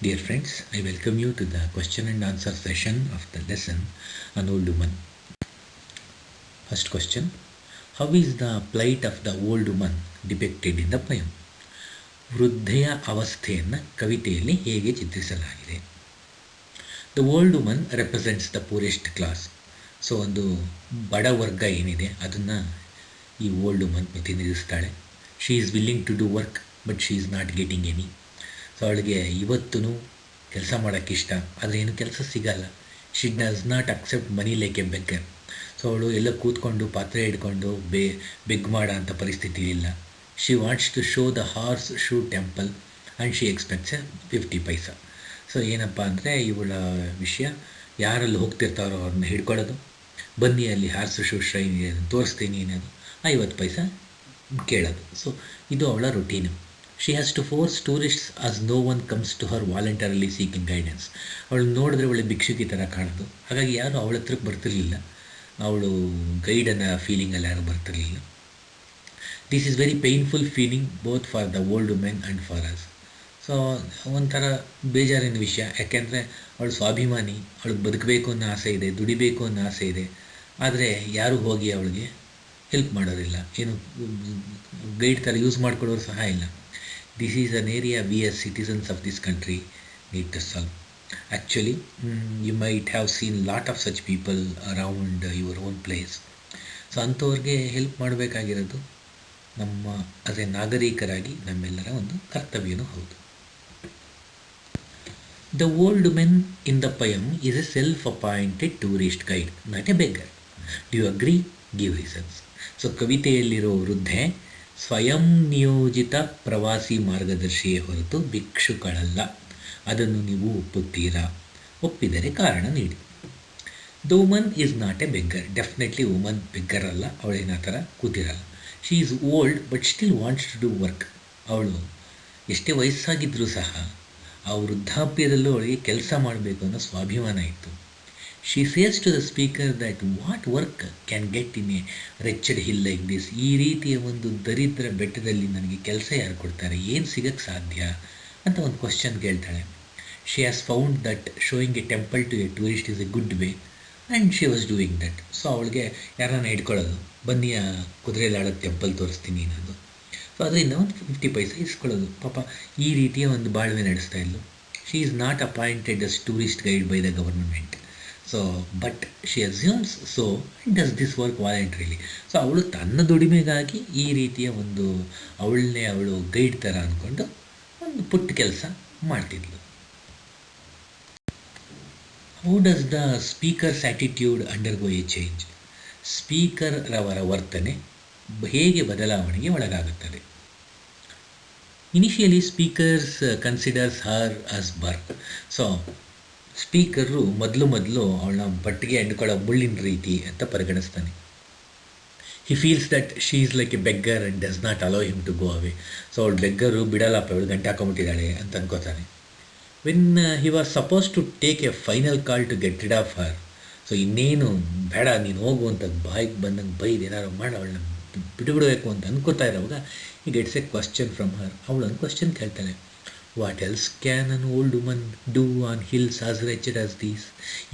Dear friends, I welcome you to the question and answer session of the lesson on old woman. First question: how is the plight of the old woman depicted in the poem? ವೃದ್ಧೆಯ ಅವಸ್ಥೆಯನ್ನು ಕವಿತೆಯಲ್ಲಿ ಹೇಗೆ ಚಿತ್ರಿಸಲಾಗಿದೆ? The old woman represents the poorest class. So ಒಂದು ಬಡ ವರ್ಗ ಏನಿದೆ ಅದನ್ನು ಈ old woman ಪ್ರತಿನಿಧಿಸ್ತಾಳೆ. She is willing to do work but she is not getting any. So ಅವಳಿಗೆ ಇವತ್ತೂ ಕೆಲಸ ಮಾಡೋಕ್ಕಿಷ್ಟ, ಆದರೆ ಏನು ಕೆಲಸ ಸಿಗಲ್ಲ. She does not accept money like a beggar. So ಅವಳು ಎಲ್ಲ ಕೂತ್ಕೊಂಡು ಪಾತ್ರೆ ಹಿಡ್ಕೊಂಡು ಬೆಗ್ ಮಾಡೋ ಅಂಥ ಪರಿಸ್ಥಿತಿ ಇಲ್ಲ. She wants to show the horseshoe temple and she expects 50 ಪೈಸಾ. ಸೊ ಏನಪ್ಪ ಅಂದರೆ ಇವಳ ವಿಷಯ, ಯಾರಲ್ಲಿ ಹೋಗ್ತಿರ್ತಾರೋ ಅವ್ರನ್ನ ಹಿಡ್ಕೊಳ್ಳೋದು, ಬನ್ನಿ ಅಲ್ಲಿ ಹಾರ್ಸ್ ಶೂ ಶ್ರೈನ್ ತೋರಿಸ್ತೀನಿ ಅನ್ನೋದು, 50 ಪೈಸಾ ಕೇಳೋದು. ಸೊ ಇದು ಅವಳ routine. She has to force tourists as no one comes to her voluntarily seeking guidance. ಅವಳು ನೋಡಿದ್ರೆ ಒಳ್ಳೆ ಭಿಕ್ಷುಕಿ ಥರ ಕಾಣೋದು. ಹಾಗಾಗಿ ಯಾರು ಅವಳ ಹತ್ರಕ್ಕೆ ಬರ್ತಿರ್ಲಿಲ್ಲ, ಅವಳು ಗೈಡನ್ನು ಫೀಲಿಂಗಲ್ಲಿ ಯಾರು ಬರ್ತಿರಲಿಲ್ಲ. This is very painful feeling both for the old women and for us. So ಒಂಥರ ಬೇಜಾರಿನ ವಿಷಯ, ಯಾಕೆಂದರೆ ಅವಳು ಸ್ವಾಭಿಮಾನಿ, ಅವಳಿಗೆ ಬದುಕಬೇಕು ಅನ್ನೋ ಆಸೆ ಇದೆ, ದುಡಿಬೇಕು ಅನ್ನೋ ಆಸೆ ಇದೆ. ಆದರೆ ಯಾರೂ ಹೋಗಿ ಅವಳಿಗೆ ಹೆಲ್ಪ್ ಮಾಡೋರಿಲ್ಲ, ಏನು ಗೈಡ್ ಥರ ಯೂಸ್ ಮಾಡ್ಕೊಳ್ಳೋರು ಸಹ ಇಲ್ಲ. This is an area we as citizens of this country need to solve. Actually, you might have seen lot of such people around your own place. So ಅಂಥವ್ರಿಗೆ ಹೆಲ್ಪ್ ಮಾಡಬೇಕಾಗಿರೋದು ನಮ್ಮ ಅದೇ ನಾಗರಿಕರಾಗಿ ನಮ್ಮೆಲ್ಲರ ಒಂದು ಕರ್ತವ್ಯನೂ ಹೌದು. The old women in the poem is a self appointed tourist guide, not a beggar. Do you agree? Give reasons. So ಕವಿತೆಯಲ್ಲಿರೋ ವೃದ್ಧೆ ಸ್ವಯಂ ನಿಯೋಜಿತ ಪ್ರವಾಸಿ ಮಾರ್ಗದರ್ಶಿಯೇ ಹೊರತು ಭಿಕ್ಷುಗಳಲ್ಲ. ಅದನ್ನು ನೀವು ಒಪ್ಪುತ್ತೀರಾ? ಒಪ್ಪಿದರೆ ಕಾರಣ ನೀಡಿ. The woman is not a beggar. Definitely woman beggar ಅಲ್ಲ, ಅವಳೇನ ಥರ ಕೂತಿರಲ್ಲ. She is old but still wants to do work. ಅವಳು ಎಷ್ಟೇ ವಯಸ್ಸಾಗಿದ್ದರೂ ಸಹ ಆ ವೃದ್ಧಾಪ್ಯದಲ್ಲೂ ಅವಳಿಗೆ ಕೆಲಸ ಮಾಡಬೇಕು ಅನ್ನೋ ಸ್ವಾಭಿಮಾನ ಇತ್ತು. She says to the speaker that what work can get in a wretched hill like this. ಈ ರೀತಿಯ ಒಂದು ದರಿದ್ರ ಬೆಟ್ಟದಲ್ಲಿ ನನಗೆ ಕೆಲಸ ಯಾರು ಕೊಡ್ತಾರೆ, ಏನು ಸಿಗಕ್ಕೆ ಸಾಧ್ಯ ಅಂತ ಒಂದು ಕ್ವಶನ್ ಕೇಳ್ತಾಳೆ. She has found that showing a temple to a tourist is a good way and she was doing that. So ಅವಳಿಗೆ ಯಾರನ್ನ ಹಿಡ್ಕೊಳ್ಳೋದು, ಬನ್ನಿ ಆ ಕುದುರೆಯಲ್ಲಿ ಆಡೋದು ಟೆಂಪಲ್ ತೋರಿಸ್ತೀನಿ ಅನ್ನೋದು. ಸೊ ಅದರಿಂದ ಒಂದು 50 ಪೈಸಾ ಇಸ್ಕೊಳ್ಳೋದು. ಪಾಪ ಈ ರೀತಿಯ ಒಂದು ಬಾಳ್ವೆ ನಡೆಸ್ತಾ ಇದ್ಲು. She is not appointed us tourist guide by the government. So but she assumes so and does this work voluntarily. So ಅವಳು ತನ್ನ ದುಡಿಮೆಗಾಗಿ ಈ ರೀತಿಯ ಒಂದು ಅವಳನ್ನೇ ಅವಳು ಗೈಡ್ ಥರ ಅಂದ್ಕೊಂಡು ಒಂದು ಪುಟ್ಟ ಕೆಲಸ ಮಾಡ್ತಿದ್ಲು. How does the speaker's attitude undergo a change? Speaker ರವರ ವರ್ತನೆ ಹೇಗೆ ಬದಲಾವಣೆಗೆ ಒಳಗಾಗುತ್ತದೆ? Initially speakers considers her as burr. So speaker ಮೊದಲು ಅವಳನ್ನ ಬಟ್ಟಿಗೆ ಅಂಡ್ಕೊಳ್ಳೋ ಮುಳ್ಳಿನ ರೀತಿ ಅಂತ ಪರಿಗಣಿಸ್ತಾನೆ. He feels that she is like a beggar and does not allow him to go away. So ಅವಳು ಬೆಗ್ಗರು, ಬಿಡಲ್ಲಪ್ಪ, ಅವಳು ಗಂಟೆ ಹಾಕೊಂಬಿಟ್ಟಿದ್ದಾಳೆ ಅಂತ ಅನ್ಕೋತಾನೆ. When he was suppose to take a final call to get rid of her. So ಇನ್ನೇನು ಬೇಡ ನೀನು ಹೋಗು ಅಂತ ಬಾಯಿಗೆ ಬಂದಂಗೆ ಬೈದು ಏನಾರು ಮಾಡಿ ಅವಳನ್ನ ಬಿಡುಬಿಡಬೇಕು ಅಂತ ಅನ್ಕೋತಾ ಇರೋವಾಗ ಈ gets A question from her. ಅವಳು ಒಂದು ಕ್ವಶನ್ ಕೇಳ್ತಾಳೆ. What else can an old woman do on hills as wretched as these?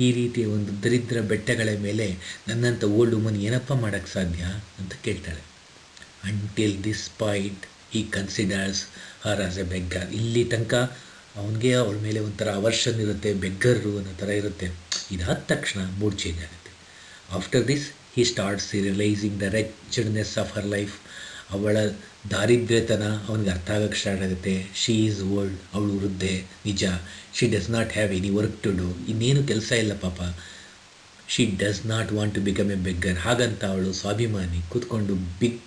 ಈ ರೀತಿಯ ಒಂದು ದರಿದ್ರ ಬೆಟ್ಟಗಳ ಮೇಲೆ ನನ್ನಂಥ ಓಲ್ಡ್ ವುಮನ್ ಏನಪ್ಪ ಮಾಡೋಕ್ಕೆ ಸಾಧ್ಯ ಅಂತ ಕೇಳ್ತಾಳೆ. ಅಂಟಿಲ್ ದಿಸ್ ಪಾಯಿಂಟ್ ಈ considers her as A beggar. ಇಲ್ಲಿ ತನಕ ಅವನಿಗೆ ಅವಳ ಮೇಲೆ ಒಂಥರ ಅವರ್ಷನ್ ಇರುತ್ತೆ, ಬೆಗ್ಗರು ಅನ್ನೋ ಥರ ಇರುತ್ತೆ. ಇದಾದ ತಕ್ಷಣ ಮೂಡ್ ಚೇಂಜ್ ಆಗುತ್ತೆ. After this he starts realising the wretchedness of her life. ಅವಳ ದಾರಿದ್ರ್ಯತನ ಅವನಿಗೆ ಅರ್ಥ ಆಗೋಕ್ಕೆ ಸ್ಟಾರ್ಟ್ ಆಗುತ್ತೆ. ಶಿ ಈಸ್ ಓಲ್ಡ್, ಅವಳು ವೃದ್ಧೆ ನಿಜ. She does not have any work to do. ಇನ್ನೇನು ಕೆಲಸ ಇಲ್ಲ ಪಾಪ. She does not want to become a beggar. ಹಾಗಂತ ಅವಳು ಸ್ವಾಭಿಮಾನಿ ಕೂತ್ಕೊಂಡು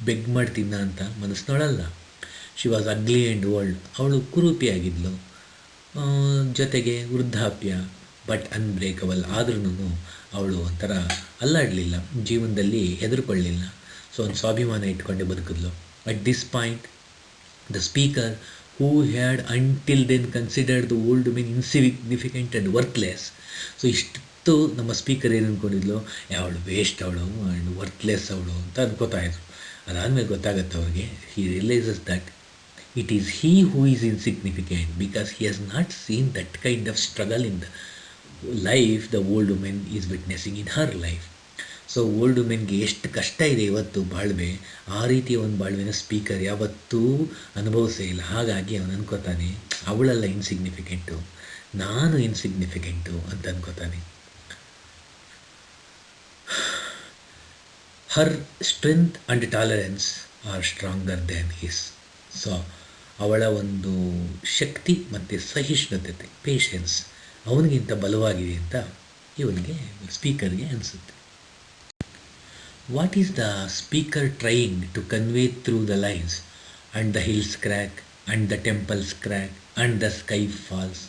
ಬೆಗ್ ಮಾಡಿ ತಿನ್ನ ಅಂತ ಮನಸ್ಸಿನೊಳಲ್ಲ. She was ugly and old. ಅವಳು ಕುರೂಪಿಯಾಗಿದ್ಲು, ಜೊತೆಗೆ ವೃದ್ಧಾಪ್ಯ, ಬಟ್ ಅನ್ಬ್ರೇಕಬಲ್. ಆದ್ರೂ ಅವಳು ಒಂಥರ ಅಲ್ಲಾಡಲಿಲ್ಲ, ಜೀವನದಲ್ಲಿ ಹೆದರ್ಕೊಳ್ಳಿಲ್ಲ. ಸೊ ಒಂದು ಸ್ವಾಭಿಮಾನ ಇಟ್ಕೊಂಡೆ ಬದುಕಿದ್ಲು. At this point the speaker who had until then considered the old women insignificant and workless. So ಇಷ್ಟು ನಮ್ಮ ಸ್ಪೀಕರ್ ಏನು ಅಂದ್ಕೊಂಡಿದ್ಲು, ಅವಳು ವೇಸ್ಟ್, ಅವಳು ವರ್ಕ್ಲೆಸ್ ಅವಳು ಅಂತ ಅನ್ಕೋತಾ ಇದ್ರು. ಅದಾದಮೇಲೆ ಗೊತ್ತಾಗುತ್ತೆ ಅವ್ರಿಗೆ, he realises that It is he who is insignificant because he has not seen that kind of struggle in the life the old woman is witnessing in her life. So old ವುಮೆನ್ಗೆ ಎಷ್ಟು ಕಷ್ಟ ಇದೆ ಇವತ್ತು ಬಾಳ್ವೆ, ಆ ರೀತಿಯ ಒಂದು ಬಾಳ್ವೆನ speaker ಯಾವತ್ತೂ ಅನುಭವಿಸೇ ಇಲ್ಲ. ಹಾಗಾಗಿ ಅವನು ಅನ್ಕೋತಾನೆ ಅವಳೆಲ್ಲ ಇನ್ಸಿಗ್ನಿಫಿಕೆಂಟು, ನಾನು ಇನ್ಸಿಗ್ನಿಫಿಕೆಂಟು ಅಂತ ಅನ್ಕೋತಾನೆ. Her strength and tolerance are stronger than his. So ಅವಳ ಒಂದು ಶಕ್ತಿ ಮತ್ತು ಸಹಿಷ್ಣುತೆ, ಪೇಷನ್ಸ್ ಅವನಿಗಿಂತ ಬಲವಾಗಿದೆ ಅಂತ ಇವನಿಗೆ ಸ್ಪೀಕರ್ಗೆ ಅನಿಸುತ್ತೆ. What is the speaker trying to convey through the lines and the hills crack and the temples crack and the sky falls?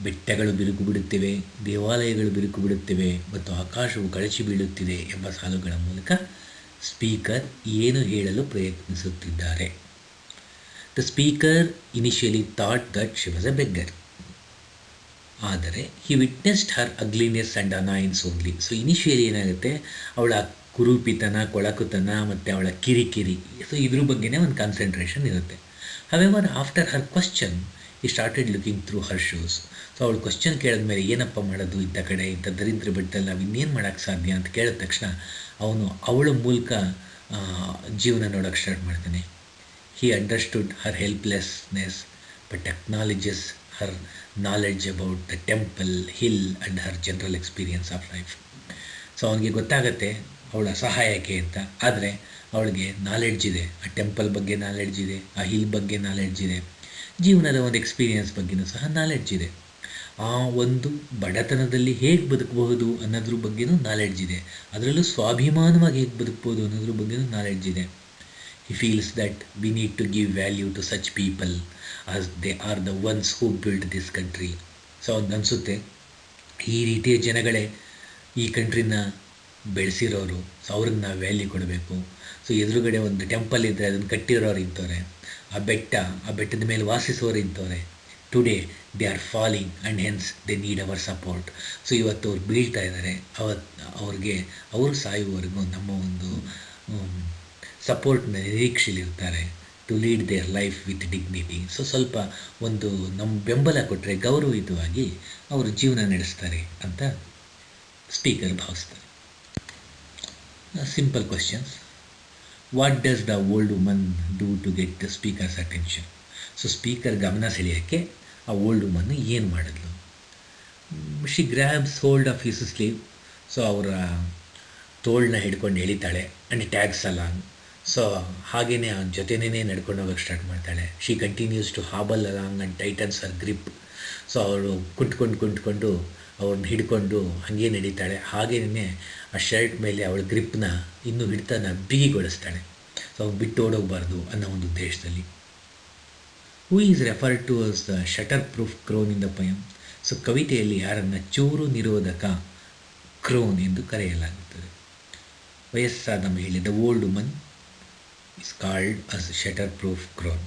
ಬೆಟ್ಟಗಳು ಬಿರುಕು ಬಿಡುತ್ತಿವೆ, ದೇವಾಲಯಗಳು ಬಿರುಕು ಬಿಡುತ್ತಿವೆ ಮತ್ತು ಆಕಾಶವು ಕಳಚಿ ಬೀಳುತ್ತಿದೆ ಎಂಬ ಸಾಲುಗಳ ಮೂಲಕ ಸ್ಪೀಕರ್ ಏನು ಹೇಳಲು ಪ್ರಯತ್ನಿಸುತ್ತಿದ್ದಾರೆ? The speaker initially thought that she was a beggar. ಆದರೆ he witnessed her ugliness and annoyance only. So initially ಏನಾಗುತ್ತೆ, ಅವಳ ಕುರೂಪಿತನ, ಕೊಳಕುತನ ಮತ್ತು ಅವಳ ಕಿರಿಕಿರಿ, ಸೊ ಇದ್ರ ಬಗ್ಗೆನೇ ಒಂದು ಕಾನ್ಸಂಟ್ರೇಷನ್ ಇರುತ್ತೆ. ಹವೆವರ್ ಆಫ್ಟರ್ ಹರ್ ಕ್ವಶನ್ ಈ ಸ್ಟಾರ್ಟೆಡ್ ಲುಕಿಂಗ್ ಥ್ರೂ ಹರ್ ಶೂಸ್. ಸೊ ಅವಳು ಕ್ವಶನ್ ಕೇಳಿದ್ಮೇಲೆ ಏನಪ್ಪ ಮಾಡೋದು ಇಂಥ ಕಡೆ, ಇಂಥ ದರಿದ್ರ ಬೆಟ್ಟದಲ್ಲಿ ನಾವು ಇನ್ನೇನು ಮಾಡೋಕ್ಕೆ ಸಾಧ್ಯ ಅಂತ ಕೇಳಿದ ತಕ್ಷಣ ಅವನು ಅವಳ ಮೂಲಕ ಜೀವನ ನೋಡೋಕ್ಕೆ ಸ್ಟಾರ್ಟ್ ಮಾಡ್ತಾನೆ. He understood her helplessness but acknowledges her knowledge about the temple, hill and her general experience of life. So ಅವನಿಗೆ ಗೊತ್ತಾಗುತ್ತೆ ಅವಳ ಸಹಾಯಕ್ಕೆ ಅಂತ, ಆದರೆ ಅವಳಿಗೆ ನಾಲೆಡ್ಜ್ ಇದೆ, ಆ ಟೆಂಪಲ್ ಬಗ್ಗೆ ನಾಲೆಡ್ಜ್ ಇದೆ, ಆ ಹಿಲ್ ಬಗ್ಗೆ ನಾಲೆಡ್ಜ್ ಇದೆ, ಜೀವನದ ಒಂದು ಎಕ್ಸ್ಪೀರಿಯನ್ಸ್ ಬಗ್ಗೆಯೂ ಸಹ ನಾಲೆಡ್ಜ್ ಇದೆ, ಆ ಒಂದು ಬಡತನದಲ್ಲಿ ಹೇಗೆ ಬದುಕಬಹುದು ಅನ್ನೋದ್ರ ಬಗ್ಗೆಯೂ ನಾಲೆಡ್ಜ್ ಇದೆ, ಅದರಲ್ಲೂ ಸ್ವಾಭಿಮಾನವಾಗಿ ಹೇಗೆ ಬದುಕ್ಬೋದು ಅನ್ನೋದ್ರ ಬಗ್ಗೆಯೂ ನಾಲೆಡ್ಜ್ ಇದೆ. He feels that we need to give value to such people as they are the ones who built this country. So ಅನ್ಸುತ್ತೆ ಈ ರೀತಿಯ ಜನಗಳೇ ಈ ಕಂಟ್ರಿನ ಬೆಳೆಸಿರೋರು, ಸೊ ಅವ್ರಿಗೆ ನಾವು ವ್ಯಾಲ್ಯೂ ಕೊಡಬೇಕು. ಸೊ ಎದುರುಗಡೆ ಒಂದು ಟೆಂಪಲ್ ಇದ್ದರೆ ಅದನ್ನು ಕಟ್ಟಿರೋರು ಇಂಥವ್ರೆ, ಆ ಬೆಟ್ಟದ ಮೇಲೆ ವಾಸಿಸೋರು ಇಂಥವ್ರೆ. Today they are falling and hence they need our support. So ಇವತ್ತು ಅವ್ರು ಬೀಳ್ತಾ ಇದ್ದಾರೆ, ಅವರು ಸಾಯುವವರೆಗೂ ನಮ್ಮ ಒಂದು ಸಪೋರ್ಟ್ನ ನಿರೀಕ್ಷೆಯಲ್ಲಿರ್ತಾರೆ, to lead their life with dignity. So ಸ್ವಲ್ಪ ಒಂದು ನಮ್ಮ ಬೆಂಬಲ ಕೊಟ್ಟರೆ ಗೌರವಯುತವಾಗಿ ಅವರು ಜೀವನ ನಡೆಸ್ತಾರೆ ಅಂತ ಸ್ಪೀಕರ್ ಭಾವಿಸ್ತಾರೆ. Simple questions. What does the old woman do to get the speaker's attention? So speaker ಗಮನ ಸೆಳೆಯೋಕ್ಕೆ ಆ ಓಲ್ಡ್ ವುಮನ್ನು ಏನು ಮಾಡಿದ್ಲು? She grabs hold of his sleeve. So ಅವರ ತೋಳನ್ನ ಹಿಡ್ಕೊಂಡು ಎಳಿತಾಳೆ. And tags along. ಸೊ ಹಾಗೆಯೇ ಅವನ ಜೊತೆನೇ ನಡ್ಕೊಂಡು ಹೋಗೋಕ್ಕೆ ಸ್ಟಾರ್ಟ್ ಮಾಡ್ತಾಳೆ. She continues to hobble along and tightens her grip. So ಅವಳು ಕುಂಟ್ಕೊಂಡು ಅವ್ರನ್ನ ಹಿಡ್ಕೊಂಡು ಹಾಗೇ ನಡೀತಾಳೆ. ಹಾಗೆಯೇ ಆ ಶರ್ಟ್ ಮೇಲೆ ಅವಳ ಗ್ರಿಪ್ನ ಇನ್ನೂ ಹಿಡ್ತಾನ ಬಿಗಿಗೊಳಿಸ್ತಾಳೆ. ಸೊ ಅವ್ನು ಬಿಟ್ಟು ಓಡೋಗಬಾರ್ದು ಅನ್ನೋ ಒಂದು ಉದ್ದೇಶದಲ್ಲಿ. Who is referred to as the shatter proof crone in the poem? So ಕವಿತೆಯಲ್ಲಿ ಯಾರನ್ನು ಚೂರು ನಿರೋಧಕ ಕ್ರೋನ್ ಎಂದು ಕರೆಯಲಾಗುತ್ತದೆ. ವಯಸ್ಸಾದ ಮಹಿಳೆ, the old woman is called as shutter-proof crown.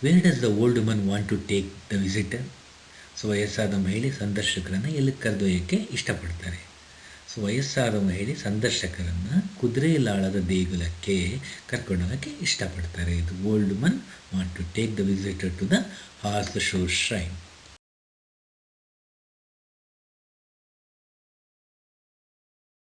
Where does the old woman want to take the visitor? So ವಯಸ್ಸಾದ ಮಹಿಳೆ ಸಂದರ್ಶಕರನ್ನು ಎಲ್ಲಿ ಕರೆದೊಯ್ಯೋಕ್ಕೆ ಇಷ್ಟಪಡ್ತಾರೆ? ಸೊ ವಯಸ್ಸಾದ ಮಹಿಳೆ ಸಂದರ್ಶಕರನ್ನು ಕುದುರೆಲಾಳದ ದೇಗುಲಕ್ಕೆ ಕರ್ಕೊಂಡೋಗೋಕ್ಕೆ ಇಷ್ಟಪಡ್ತಾರೆ. ಇದು old woman want to take the visitor to the horse shore shrine.